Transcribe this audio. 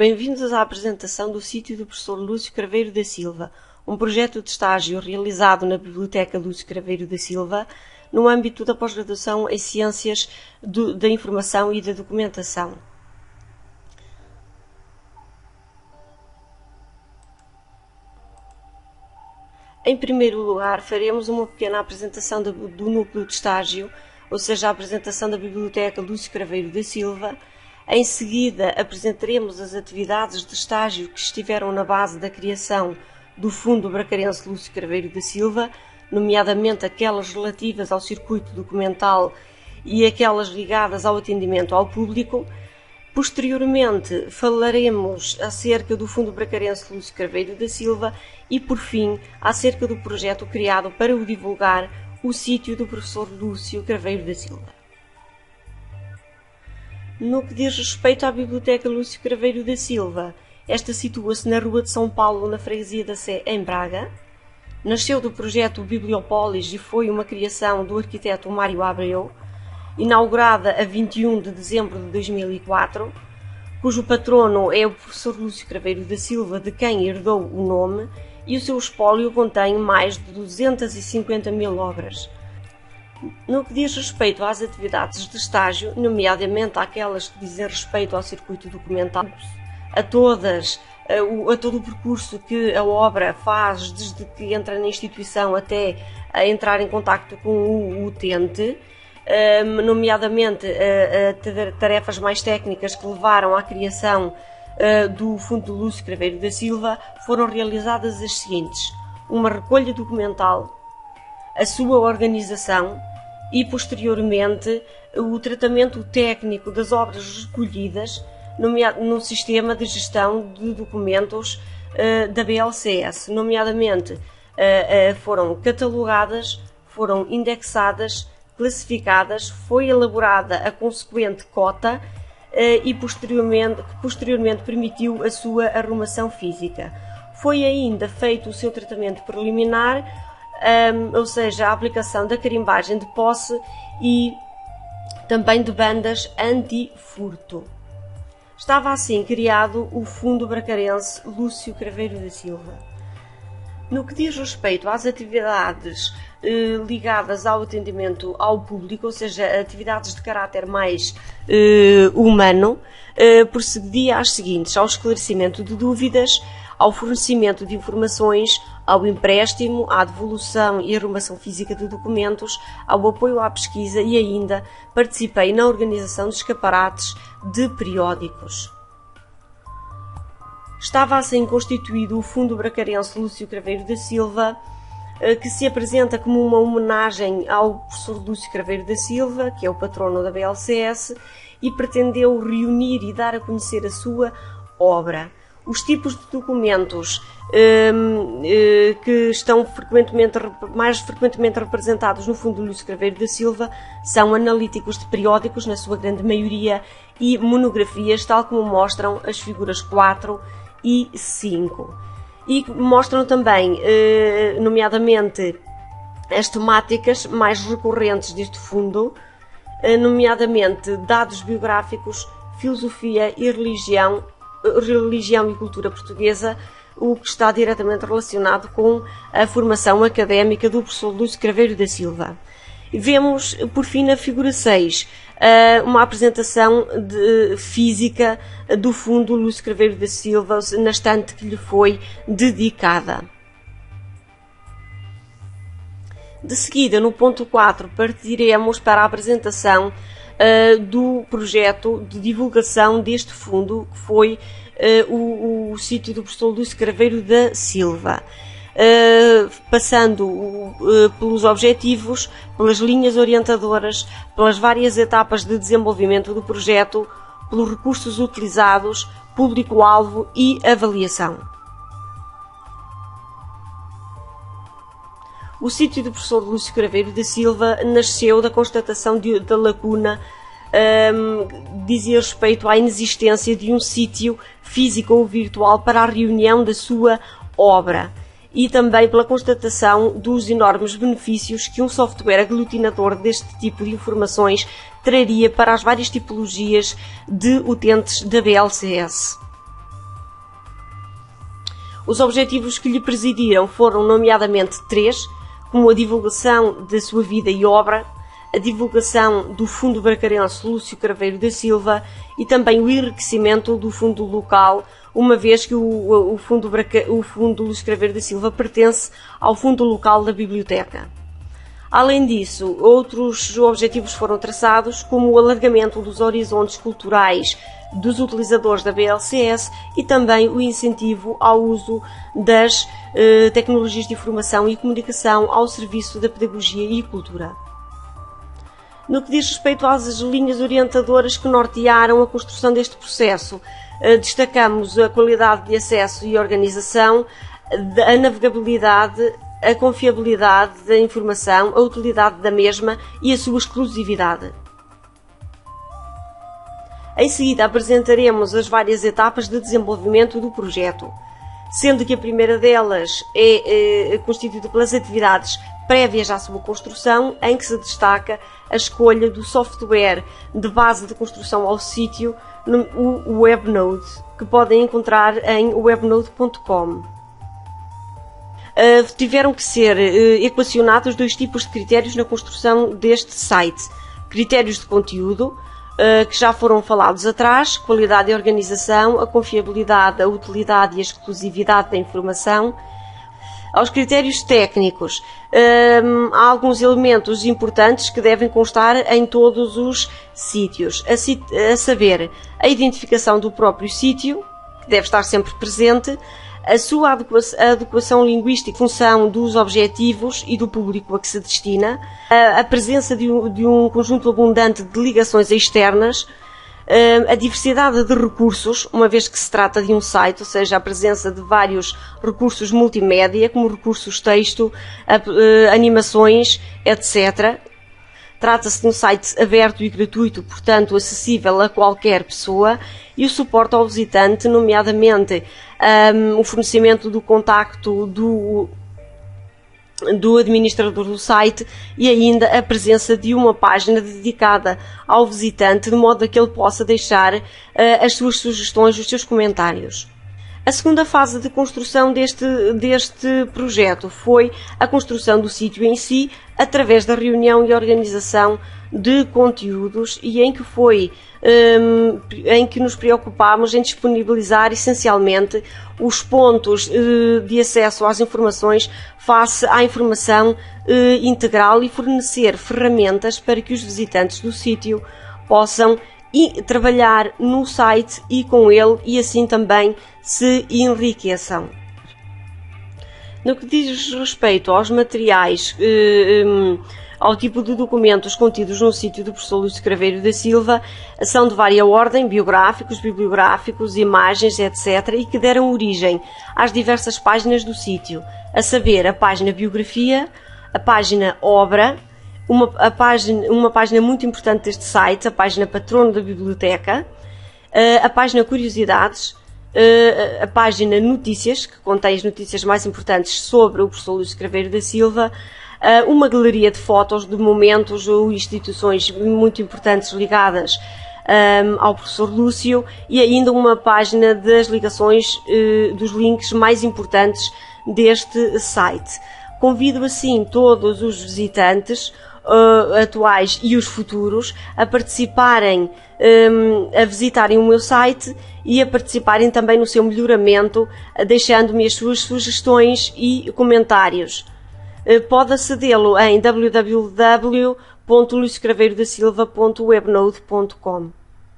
Bem-vindos à apresentação do sítio do professor Lúcio Craveiro da Silva, um projeto de estágio realizado na Biblioteca Lúcio Craveiro da Silva, no âmbito da pós-graduação em Ciências da Informação e da Documentação. Em primeiro lugar, faremos uma pequena apresentação do núcleo de estágio, ou seja, a apresentação da Biblioteca Lúcio Craveiro da Silva. Em seguida, apresentaremos as atividades de estágio que estiveram na base da criação do Fundo Bracarense Lúcio Craveiro da Silva, nomeadamente aquelas relativas ao circuito documental e aquelas ligadas ao atendimento ao público. Posteriormente, falaremos acerca do Fundo Bracarense Lúcio Craveiro da Silva e, por fim, acerca do projeto criado para o divulgar, o sítio do professor Lúcio Craveiro da Silva. No que diz respeito à Biblioteca Lúcio Craveiro da Silva, esta situa-se na Rua de São Paulo, na Freguesia da Sé, em Braga. Nasceu do projeto Bibliopólis e foi uma criação do arquiteto Mário Abreu, inaugurada a 21 de dezembro de 2004, cujo patrono é o professor Lúcio Craveiro da Silva, de quem herdou o nome, e o seu espólio contém mais de 250 mil obras. No que diz respeito às atividades de estágio, nomeadamente àquelas que dizem respeito ao circuito documental, a todo o percurso que a obra faz, desde que entra na instituição até a entrar em contacto com o utente, nomeadamente tarefas mais técnicas que levaram à criação do Fundo Lúcio Craveiro da Silva, foram realizadas as seguintes: uma recolha documental, a sua organização e, posteriormente, o tratamento técnico das obras recolhidas no sistema de gestão de documentos da BLCS, nomeadamente foram catalogadas, foram indexadas, classificadas, foi elaborada a consequente cota e posteriormente permitiu a sua arrumação física. Foi ainda feito o seu tratamento preliminar, ou seja, a aplicação da carimbagem de posse e também de bandas anti-furto. Estava assim criado o Fundo Bracarense Lúcio Craveiro da Silva. No que diz respeito às atividades ligadas ao atendimento ao público, ou seja, atividades de caráter mais humano, procedia às seguintes: ao esclarecimento de dúvidas, ao fornecimento de informações, ao empréstimo, à devolução e arrumação física de documentos, ao apoio à pesquisa e ainda participei na organização de escaparates de periódicos. Estava assim constituído o Fundo Bracarense Lúcio Craveiro da Silva, que se apresenta como uma homenagem ao professor Lúcio Craveiro da Silva, que é o patrono da BLCS, e pretendeu reunir e dar a conhecer a sua obra. Os tipos de documentos que estão mais frequentemente representados no Fundo Lúcio Craveiro da Silva são analíticos de periódicos, na sua grande maioria, e monografias, tal como mostram as figuras 4 e 5. E mostram também, nomeadamente, as temáticas mais recorrentes deste fundo, nomeadamente dados biográficos, filosofia e religião e cultura portuguesa, o que está diretamente relacionado com a formação académica do professor Lúcio Craveiro da Silva. Vemos, por fim, na figura 6, uma apresentação física do Fundo Lúcio Craveiro da Silva, na estante que lhe foi dedicada. De seguida, no ponto 4, partiremos para a apresentação do projeto de divulgação deste fundo, que foi o sítio do professor Lúcio Craveiro da Silva, passando pelos objetivos, pelas linhas orientadoras, pelas várias etapas de desenvolvimento do projeto, pelos recursos utilizados, público-alvo e avaliação. O sítio do professor Lúcio Craveiro da Silva nasceu da constatação da lacuna, dizia respeito à inexistência de um sítio físico ou virtual para a reunião da sua obra, e também pela constatação dos enormes benefícios que um software aglutinador deste tipo de informações traria para as várias tipologias de utentes da BLCS. Os objetivos que lhe presidiram foram nomeadamente 3, como a divulgação da sua vida e obra, a divulgação do Fundo Bracarense Lúcio Craveiro da Silva e também o enriquecimento do fundo local, uma vez que o Fundo Lúcio Craveiro da Silva pertence ao fundo local da biblioteca. Além disso, outros objetivos foram traçados, como o alargamento dos horizontes culturais dos utilizadores da BLCS e também o incentivo ao uso das tecnologias de informação e comunicação ao serviço da pedagogia e cultura. No que diz respeito às linhas orientadoras que nortearam a construção deste processo, destacamos a qualidade de acesso e organização, a navegabilidade, a confiabilidade da informação, a utilidade da mesma e a sua exclusividade. Em seguida apresentaremos as várias etapas de desenvolvimento do projeto, sendo que a primeira delas é constituída pelas atividades prévias à sua construção, em que se destaca a escolha do software de base de construção ao sítio, o WebNode, que podem encontrar em webnode.com. Tiveram que ser equacionados 2 tipos de critérios na construção deste site. Critérios de conteúdo, que já foram falados atrás, qualidade e organização, a confiabilidade, a utilidade e a exclusividade da informação. Aos critérios técnicos, há alguns elementos importantes que devem constar em todos os sítios, a saber, a identificação do próprio sítio, que deve estar sempre presente, a sua adequação linguística em função dos objetivos e do público a que se destina, a presença de um conjunto abundante de ligações externas, a diversidade de recursos, uma vez que se trata de um site, ou seja, a presença de vários recursos multimédia, como recursos texto, animações, etc. Trata-se de um site aberto e gratuito, portanto acessível a qualquer pessoa, e o suporte ao visitante, nomeadamente o fornecimento do contacto do administrador do site e ainda a presença de uma página dedicada ao visitante, de modo a que ele possa deixar as suas sugestões, os seus comentários. A segunda fase de construção deste projeto foi a construção do sítio em si, através da reunião e organização de conteúdos e em que nos preocupámos em disponibilizar essencialmente os pontos de acesso às informações face à informação integral e fornecer ferramentas para que os visitantes do sítio possam trabalhar no site e com ele e assim também se enriqueçam. No que diz respeito aos materiais, ao tipo de documentos contidos no sítio do professor Lúcio Craveiro da Silva, são de vária ordem, biográficos, bibliográficos, imagens, etc., e que deram origem às diversas páginas do sítio, a saber, a página biografia, a página obra, uma página muito importante deste site, a página patrono da biblioteca, a página curiosidades, a página notícias, que contém as notícias mais importantes sobre o professor Lúcio Craveiro da Silva, uma galeria de fotos de momentos ou instituições muito importantes ligadas ao professor Lúcio e ainda uma página das ligações dos links mais importantes deste site. Convido assim todos os visitantes atuais e os futuros a participarem, a visitarem o meu site e a participarem também no seu melhoramento, deixando-me as suas sugestões e comentários. Pode acedê-lo em www.luciocraveirodasilva.webnode.com.